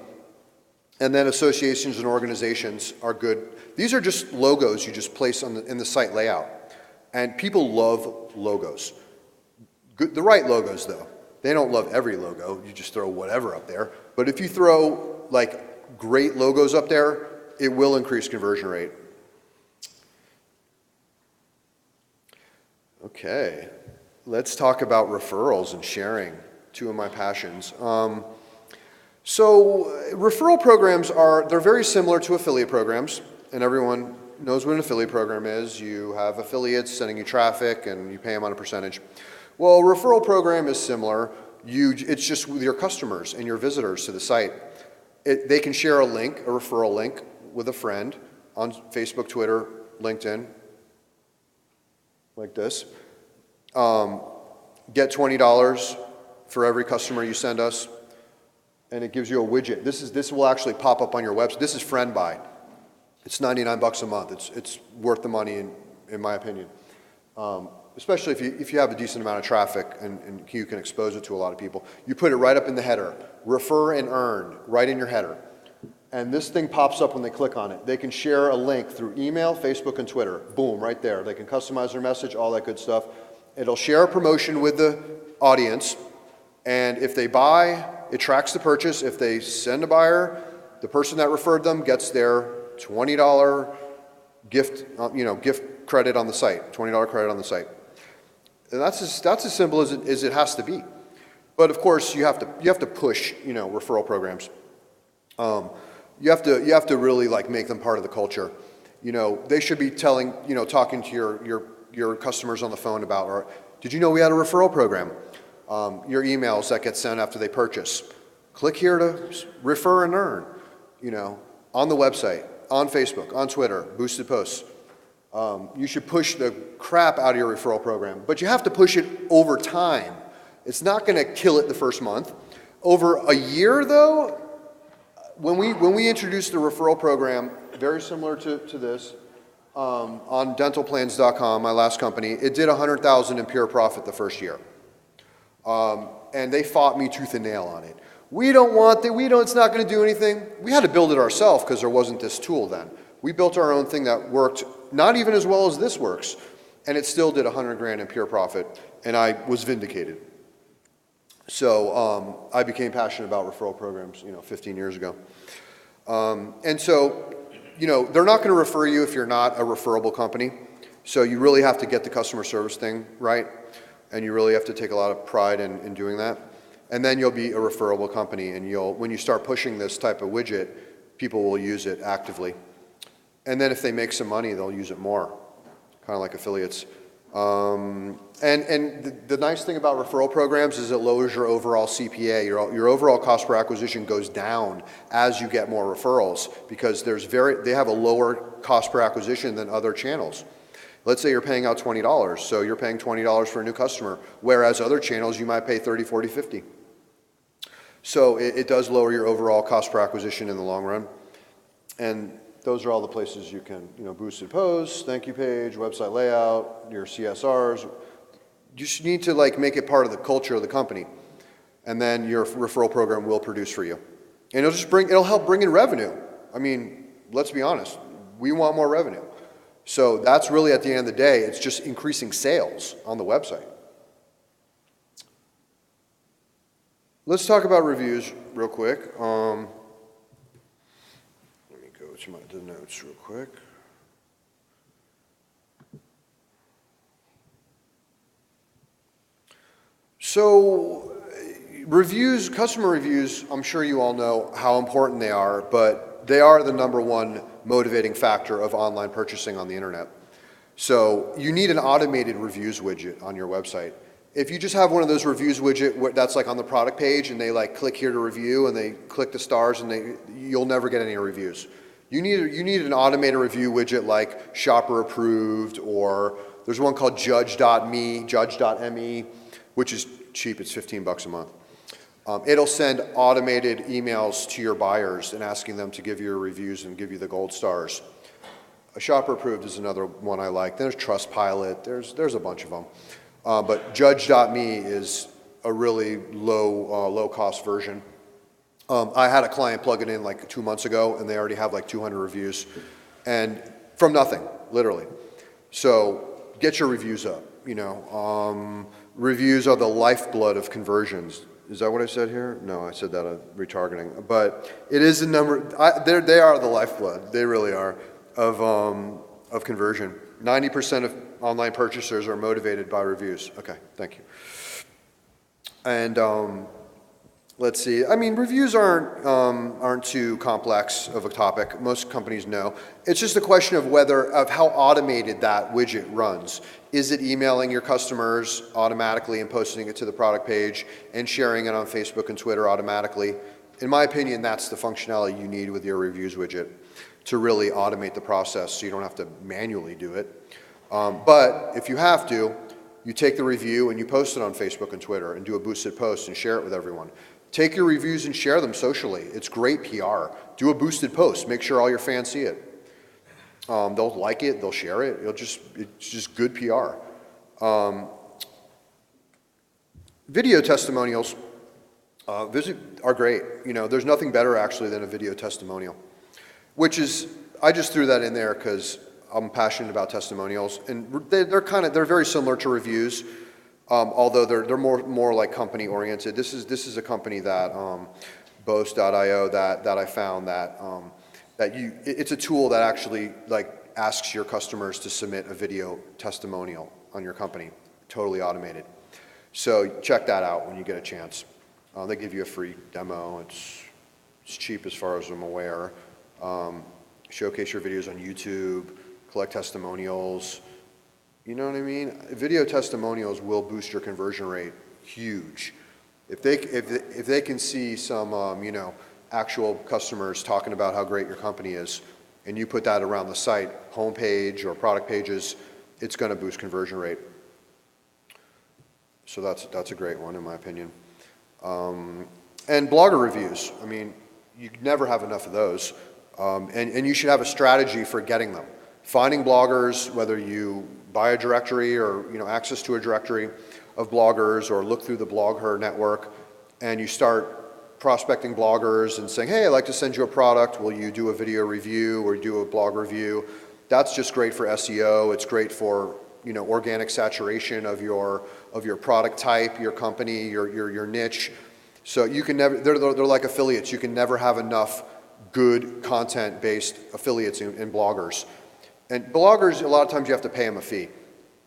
And then associations and organizations are good. These are just logos you just place in the site layout. And people love logos. The right logos, though. They don't love every logo. You just throw whatever up there. But if you throw like great logos up there, it will increase conversion rate. Okay, let's talk about referrals and sharing, two of my passions. So referral programs they're very similar to affiliate programs, and everyone knows what an affiliate program is. You have affiliates sending you traffic and you pay them on a percentage. Well, a referral program is similar. It's just with your customers and your visitors to the site. They can share a link, a referral link, with a friend on Facebook, Twitter, LinkedIn, like this. Get $20 for every customer you send us, and it gives you a widget. This will actually pop up on your website. This is FriendBuy. It's $99 a month. It's worth the money in my opinion. Especially if you have a decent amount of traffic and you can expose it to a lot of people. You put it right up in the header. Refer and earn, right in your header. And this thing pops up when they click on it. They can share a link through email, Facebook, and Twitter. Boom, right there. They can customize their message, all that good stuff. It'll share a promotion with the audience. And if they buy, it tracks the purchase. If they send a buyer, the person that referred them gets their $20 gift credit on the site, $20 credit on the site. And that's as simple as it has to be. But of course, you have to push, referral programs. You have to really like make them part of the culture. They should be talking to your customers on the phone about, or did you know we had a referral program? Your emails that get sent after they purchase. Click here to refer and earn, on the website, on Facebook, on Twitter, boosted posts. You should push the crap out of your referral program, but you have to push it over time. It's not going to kill it the first month. Over a year, though, when we introduced the referral program, very similar to this, on dentalplans.com, my last company, it did $100,000 in pure profit the first year. And they fought me tooth and nail on it. We don't want that. It's not going to do anything. We had to build it ourselves because there wasn't this tool then. We built our own thing that worked not even as well as this works, and it still did $100,000 in pure profit, and I was vindicated. So I became passionate about referral programs, 15 years ago. And so, they're not going to refer you if you're not a referable company. So you really have to get the customer service thing right, and you really have to take a lot of pride in doing that. And then you'll be a referable company, and when you start pushing this type of widget, people will use it actively. And then if they make some money, they'll use it more, kind of like affiliates. And the nice thing about referral programs is it lowers your overall CPA. Your overall cost per acquisition goes down as you get more referrals because they have a lower cost per acquisition than other channels. Let's say you're paying out $20, so you're paying $20 for a new customer, whereas other channels you might pay $30, $40, $50. So it does lower your overall cost per acquisition in the long run. And those are all the places you can, boosted posts, thank you page, website layout, your CSRs. You just need to make it part of the culture of the company. And then your referral program will produce for you. And it'll help bring in revenue. I mean, let's be honest, we want more revenue. So that's really at the end of the day, it's just increasing sales on the website. Let's talk about reviews real quick. Let me go to the notes real quick. So reviews, customer reviews, I'm sure you all know how important they are, but they are the #1 motivating factor of online purchasing on the internet. So you need an automated reviews widget on your website. If you just have one of those reviews widget that's on the product page and they click here to review and they click the stars and you'll never get any reviews. You need an automated review widget like Shopper Approved, or there's one called Judge.me, which is cheap, it's $15 a month. It'll send automated emails to your buyers and asking them to give you reviews and give you the gold stars. A Shopper Approved is another one I like. There's Trustpilot. There's a bunch of them. But Judge.me is a really low cost version. I had a client plug it in like 2 months ago, and they already have like 200 reviews, and from nothing, literally. So get your reviews up. Reviews are the lifeblood of conversions. Is that what I said here? No, I said that retargeting. But it is a number. They are the lifeblood. They really are of conversion. 90% of online purchasers are motivated by reviews. Okay, thank you. And let's see. I mean, reviews aren't too complex of a topic. Most companies know. It's just a question of how automated that widget runs. Is it emailing your customers automatically and posting it to the product page and sharing it on Facebook and Twitter automatically? In my opinion, that's the functionality you need with your reviews widget to really automate the process so you don't have to manually do it. But if you have to, you take the review and you post it on Facebook and Twitter and do a boosted post and share it with everyone. Take your reviews and share them socially. It's great PR. Do a boosted post. Make sure all your fans see it. They'll like it. They'll share it. It's just good PR. Video testimonials are great. There's nothing better actually than a video testimonial, I just threw that in there because I'm passionate about testimonials, and they're very similar to reviews, although they're more like company oriented. This is a company that Boast.io that I found it's a tool that actually asks your customers to submit a video testimonial on your company, totally automated. So check that out when you get a chance. They give you a free demo. It's cheap as far as I'm aware. Showcase your videos on YouTube, collect testimonials. You know what I mean? Video testimonials will boost your conversion rate huge. If they can see some actual customers talking about how great your company is, and you put that around the site, homepage or product pages, it's going to boost conversion rate. So that's a great one in my opinion. And blogger reviews. I mean, you never have enough of those. And you should have a strategy for getting them. Finding bloggers, whether you buy a directory or access to a directory of bloggers or look through the BlogHer network, and you start prospecting bloggers and saying, hey, I'd like to send you a product. Will you do a video review or do a blog review? That's just great for SEO. It's great for organic saturation of your product type, your company, your niche. So you can never. They're like affiliates. You can never have enough good content-based affiliates in bloggers. And bloggers, a lot of times you have to pay them a fee.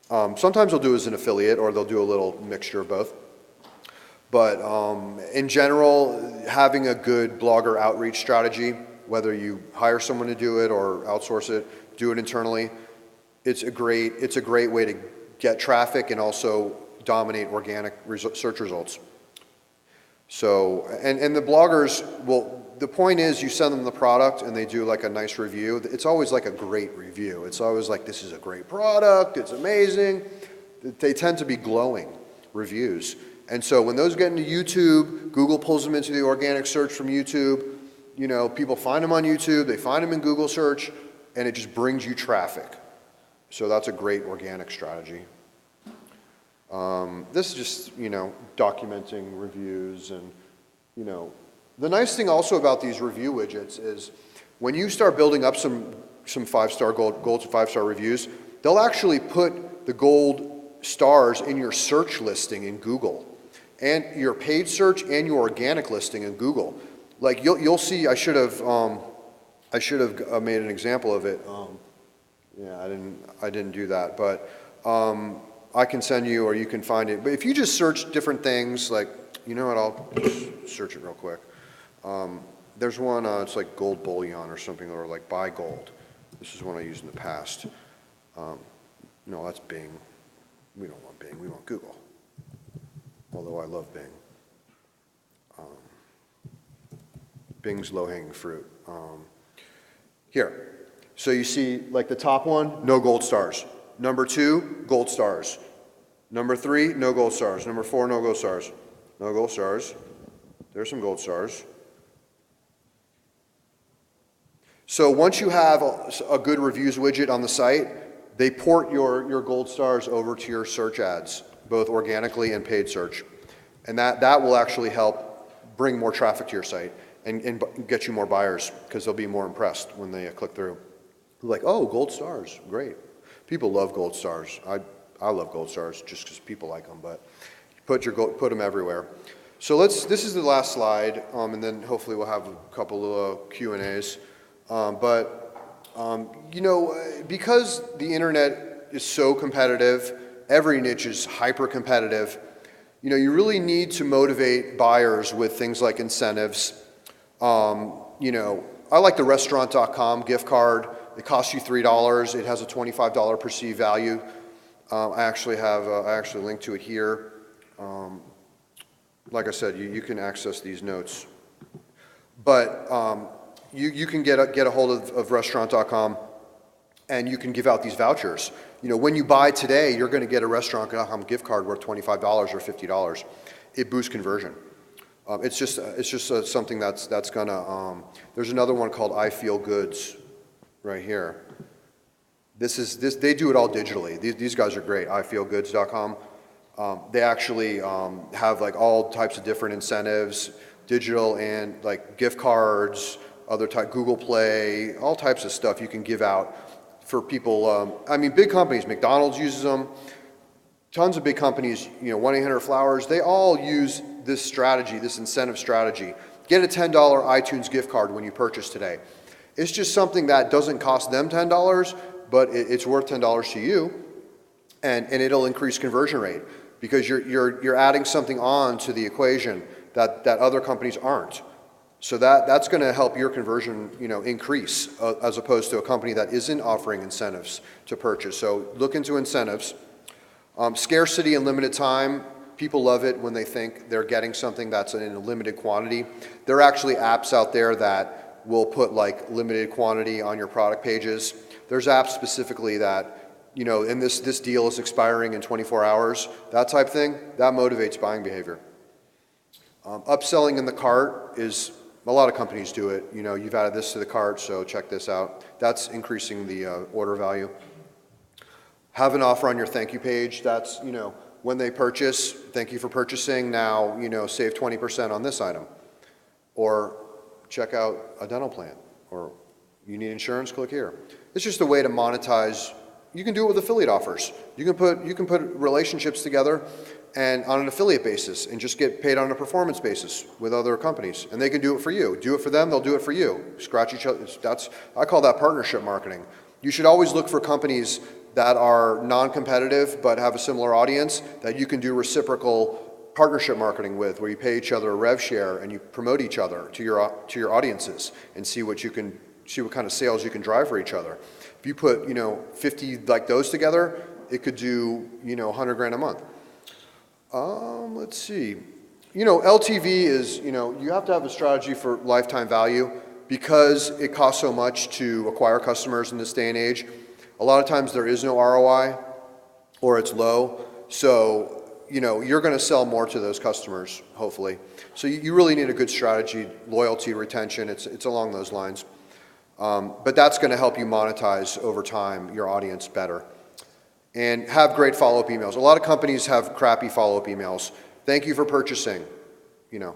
Sometimes they'll do as an affiliate, or they'll do a little mixture of both. But in general, having a good blogger outreach strategy, whether you hire someone to do it or outsource it, do it internally, it's a great way to get traffic and also dominate organic search results. So, and the bloggers the point is you send them the product and they do like a nice review. It's always like a great review. It's always like, this is a great product, it's amazing. They tend to be glowing reviews. And so when those get into YouTube, Google pulls them into the organic search from YouTube. People find them on YouTube, they find them in Google search, and it just brings you traffic. So that's a great organic strategy. This is just, documenting reviews and, The nice thing also about these review widgets is when you start building up some 5-star gold to 5-star reviews, they'll actually put the gold stars in your search listing in Google, and your paid search and your organic listing in Google. Like you'll see. I should have made an example of it. Yeah, I didn't do that, but I can send you, or you can find it. But if you just search different things, like what, I'll just search it real quick. There's one, it's like gold bullion or something, or like buy gold. This is one I used in the past. No, that's Bing. We don't want Bing, we want Google. Although I love Bing. Bing's low-hanging fruit. Here, so you see like the top one, no gold stars. Number 2, gold stars. Number 3, no gold stars. Number 4, no gold stars. No gold stars. There's some gold stars. So once you have a good reviews widget on the site, they port your gold stars over to your search ads, both organically and paid search. And that will actually help bring more traffic to your site and get you more buyers, because they'll be more impressed when they click through. Like, oh, gold stars, great. People love gold stars. I love gold stars just because people like them, but put them everywhere. So this is the last slide, and then hopefully we'll have a couple of Q&As. You know, because the internet is so competitive, every niche is hyper competitive, you know, you really need to motivate buyers with things like incentives. You know, I like the restaurant.com gift card. It costs you $3. It has a $25 perceived value. I actually linked to it here. Like I said, you can access these notes. But you can get a hold of restaurant.com, and you can give out these vouchers. You know, when you buy today, you're going to get a restaurant.com gift card worth $25 or $50. It boosts conversion. It's just something that's gonna. There's another one called I Feel Goods, right here. They do it all digitally. These guys are great. IFeelGoods.com. They actually have like all types of different incentives, digital and like gift cards, other type, Google Play, all types of stuff you can give out for people. I mean, big companies, McDonald's uses them. Tons of big companies, you know, 1-800-Flowers, they all use this strategy, this incentive strategy. Get a $10 iTunes gift card when you purchase today. It's just something that doesn't cost them $10, but it's worth $10 to you, and it'll increase conversion rate because you're adding something on to the equation that other companies aren't. So that's going to help your conversion, you know, increase as opposed to a company that isn't offering incentives to purchase. So look into incentives. Scarcity and limited time, people love it when they think they're getting something that's in a limited quantity. There are actually apps out there that will put like limited quantity on your product pages. There's apps specifically that, you know, and this deal is expiring in 24 hours, that type thing, that motivates buying behavior. Upselling in the cart is, a lot of companies do it. You know, you've added this to the cart, so check this out. That's increasing the order value. Have an offer on your thank you page. That's, you know, when they purchase, thank you for purchasing, now, you know, save 20% on this item. Or check out a dental plan. Or you need insurance, click here. It's just a way to monetize. You can do it with affiliate offers. You can put relationships together and on an affiliate basis and just get paid on a performance basis with other companies. And they can do it for you. Do it for them, they'll do it for you. Scratch each other. I call that partnership marketing. You should always look for companies that are non-competitive but have a similar audience that you can do reciprocal partnership marketing with, where you pay each other a rev share and you promote each other to your audiences and see what kind of sales you can drive for each other. If you put, you know, 50 like those together, it could do, you know, 100 grand a month. Let's see. You know, LTV is, you know, you have to have a strategy for lifetime value because it costs so much to acquire customers in this day and age. A lot of times there is no ROI or it's low. So, you know, you're going to sell more to those customers, hopefully. So you really need a good strategy, loyalty, retention. It's along those lines. But that's going to help you monetize over time your audience better. And have great follow-up emails. A lot of companies have crappy follow-up emails. Thank you for purchasing. You know,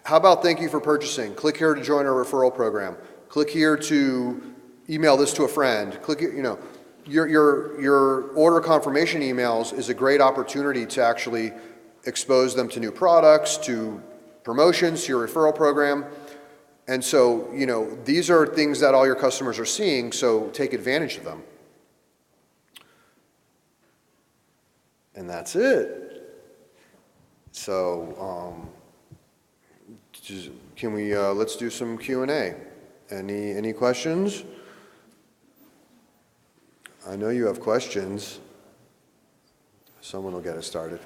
how about thank you for purchasing? Click here to join our referral program. Click here to email this to a friend. Click here, you know. Your order confirmation emails is a great opportunity to actually expose them to new products, to promotions, to your referral program. And so, you know, these are things that all your customers are seeing, so take advantage of them. And that's it. So, can we, let's do some Q&A. Any questions? I know you have questions. Someone will get us started.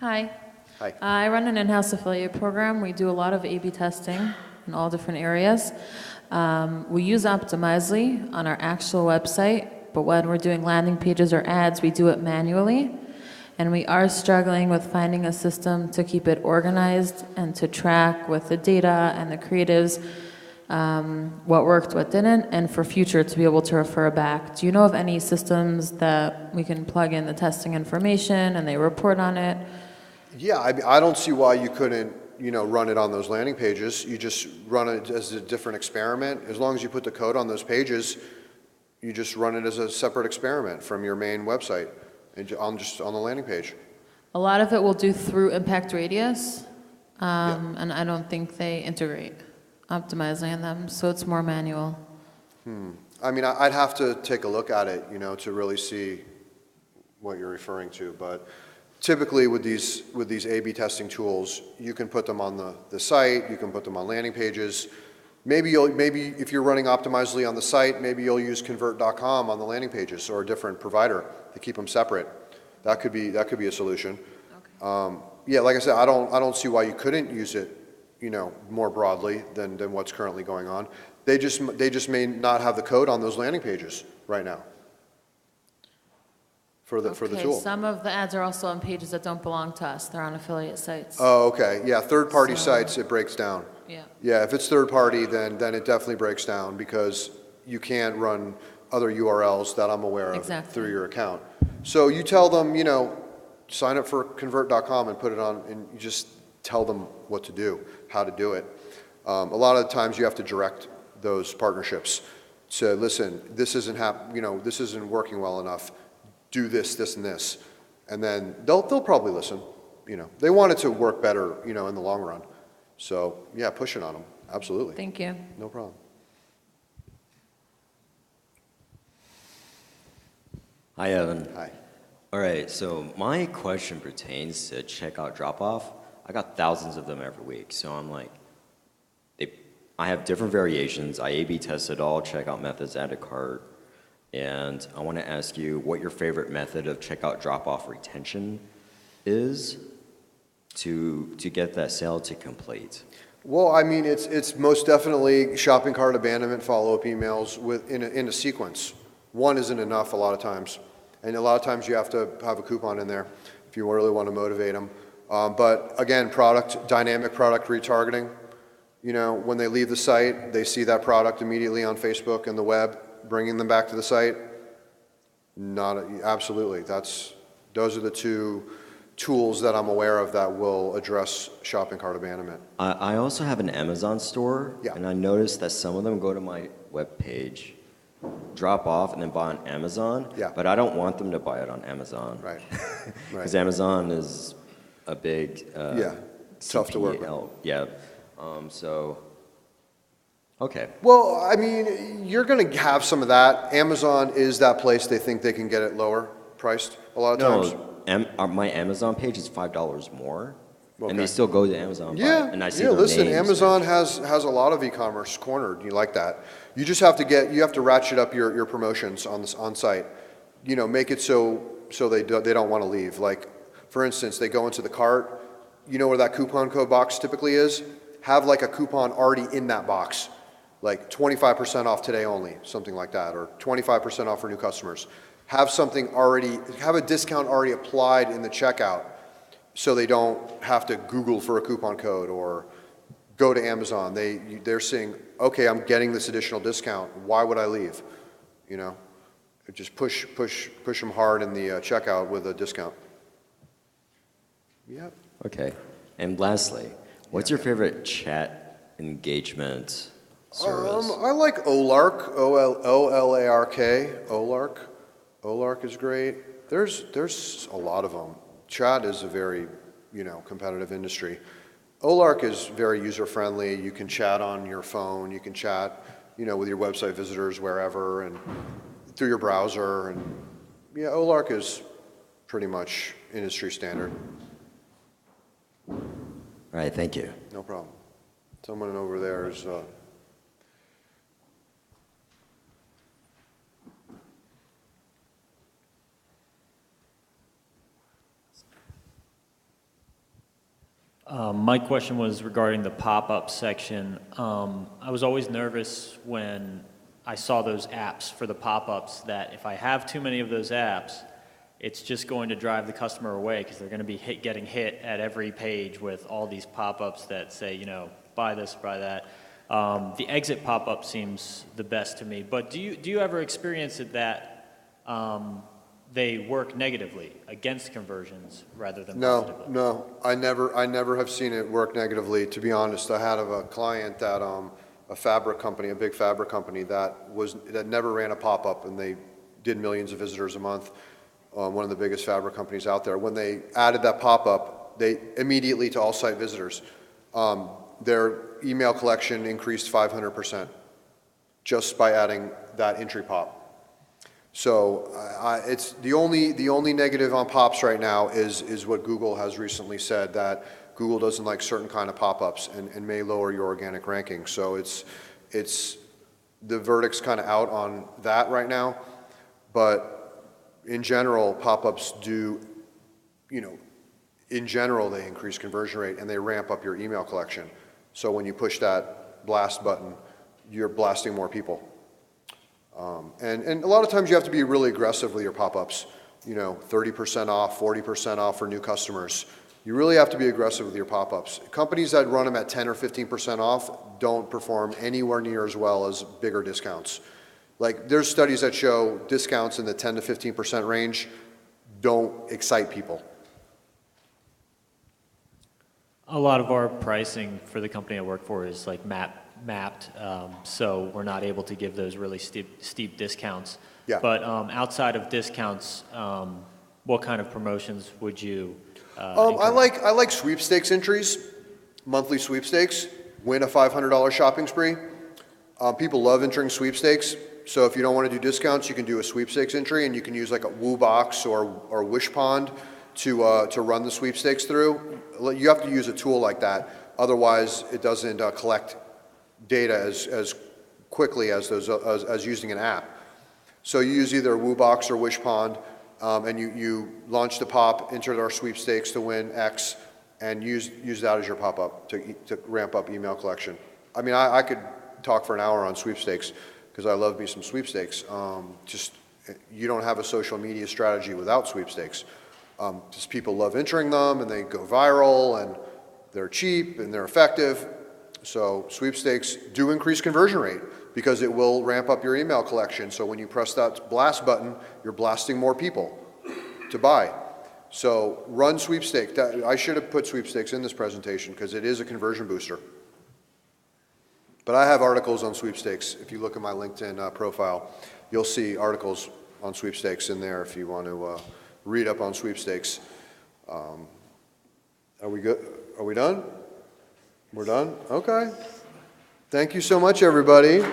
Hi. Hi. I run an in-house affiliate program. We do a lot of A/B testing in all different areas. We use Optimizely on our actual website, but when we're doing landing pages or ads, we do it manually. And we are struggling with finding a system to keep it organized and to track with the data and the creatives what worked, what didn't, and for future to be able to refer back. Do you know of any systems that we can plug in the testing information and they report on it? Yeah, I don't see why you couldn't, run it on those landing pages. You just run it as a different experiment. As long as you put the code on those pages, you just run it as a separate experiment from your main website, and on the landing page. A lot of it will do through Impact Radius, and I don't think they integrate optimizing them, so it's more manual. I mean, I'd have to take a look at it, to really see what you're referring to. But typically with these A/B testing tools, you can put them on the site, you can put them on landing pages. Maybe if you're running Optimizely on the site, maybe you'll use Convert.com on the landing pages or a different provider to keep them separate. That could be a solution. Okay. Yeah, like I said, I don't see why you couldn't use it, more broadly than what's currently going on. They just may not have the code on those landing pages right now for the tool. Some of the ads are also on pages that don't belong to us. They're on affiliate sites. Oh, okay. Yeah, third-party So- sites, it breaks down. Yeah. Yeah, if it's third-party, then it definitely breaks down because you can't run other URLs that I'm aware of Exactly. through your account. So you tell them, sign up for Convert.com and put it on, and you just tell them what to do, how to do it. A lot of the times you have to direct those partnerships to, listen, this isn't working well enough. Do this, this, and this. And then they'll probably listen. They want it to work better, in the long run. So, yeah, push it on them. Absolutely. Thank you. No problem. Hi, Evan. Hi. All right, so my question pertains to checkout drop-off. I got thousands of them every week, so I'm like, I have different variations. I A/B tested all checkout methods, add to cart, and I want to ask you what your favorite method of checkout drop-off retention is to get that sale to complete. Well, I mean, it's most definitely shopping cart abandonment follow-up emails in a sequence. One isn't enough a lot of times. And a lot of times you have to have a coupon in there if you really want to motivate them. But again, dynamic product retargeting. When they leave the site, they see that product immediately on Facebook and the web, bringing them back to the site. Absolutely. Those are the two tools that I'm aware of that will address shopping cart abandonment. I also have an Amazon store, Yeah. and I noticed that some of them go to my webpage, drop off, and then buy on Amazon. Yeah. But I don't want them to buy it on Amazon. Right. Because Amazon is a big Yeah, tough to work with. CPL. Yeah. Okay. Well, I mean, you're going to have some of that. Amazon is that place they think they can get it lower priced a lot of times. No, my Amazon page is $5 more, Okay. and they still go to Amazon. and buy Yeah, it, and I see yeah. their Listen, names. Amazon has a lot of e-commerce cornered. You like that? You just have to ratchet up your promotions on site. Make it so they don't want to leave. Like, for instance, they go into the cart. You know where that coupon code box typically is? Have like a coupon already in that box, like 25% off today only, something like that, or 25% off for new customers. Have a discount already applied in the checkout so they don't have to Google for a coupon code or go to Amazon. They're saying, okay, I'm getting this additional discount. Why would I leave? Just push them hard in the checkout with a discount. Yep. Okay. And lastly, what's your favorite chat engagement service? I like Olark, O-L-A-R-K, Olark. Olark is great. There's a lot of them. Chat is a very, competitive industry. Olark is very user-friendly. You can chat on your phone. You can chat, with your website visitors wherever and through your browser. And yeah, Olark is pretty much industry standard. All right, thank you. No problem. Someone over there is, My question was regarding the pop-up section. I was always nervous when I saw those apps for the pop-ups that if I have too many of those apps, it's just going to drive the customer away because they're going to be getting hit at every page with all these pop-ups that say, you know, buy this, buy that. The exit pop-up seems the best to me. But do you ever experience it that they work negatively against conversions rather than positively? No, I never have seen it work negatively, to be honest. I had a client that, a fabric company, a big fabric company that never ran a pop-up, and they did millions of visitors a month, one of the biggest fabric companies out there. When they added that pop-up, they immediately to all site visitors, their email collection increased 500% just by adding that entry pop. So it's the only negative on pops right now is what Google has recently said, that Google doesn't like certain kind of pop-ups and may lower your organic ranking. So it's the verdict's kind of out on that right now. But in general, pop-ups do, you know, in general they increase conversion rate and they ramp up your email collection. So when you push that blast button, you're blasting more people. And a lot of times you have to be really aggressive with your pop-ups, you know, 30% off, 40% off for new customers. You really have to be aggressive with your pop-ups. Companies that run them at 10 or 15% off don't perform anywhere near as well as bigger discounts. Like, there's studies that show discounts in the 10 to 15% range don't excite people. A lot of our pricing for the company I work for is like mapped, so we're not able to give those really steep discounts. Yeah. But outside of discounts, what kind of promotions would you? I like sweepstakes entries, monthly sweepstakes. Win a $500 shopping spree. People love entering sweepstakes. So if you don't want to do discounts, you can do a sweepstakes entry, and you can use like a WooBox or Wishpond to run the sweepstakes through. You have to use a tool like that. Otherwise, it doesn't collect data as quickly as using an app. So you use either WooBox or Wishpond, and you launch the pop, enter our sweepstakes to win X, and use that as your pop-up to ramp up email collection. I mean, I could talk for an hour on sweepstakes because I love me some sweepstakes. Just you don't have a social media strategy without sweepstakes. Just people love entering them, and they go viral, and they're cheap and they're effective. So sweepstakes do increase conversion rate because it will ramp up your email collection. So when you press that blast button, you're blasting more people to buy. So run sweepstakes. I should have put sweepstakes in this presentation because it is a conversion booster. But I have articles on sweepstakes. If you look at my LinkedIn profile, you'll see articles on sweepstakes in there if you want to read up on sweepstakes. Are we good? Are we done? We're done? Okay. Thank you so much, everybody.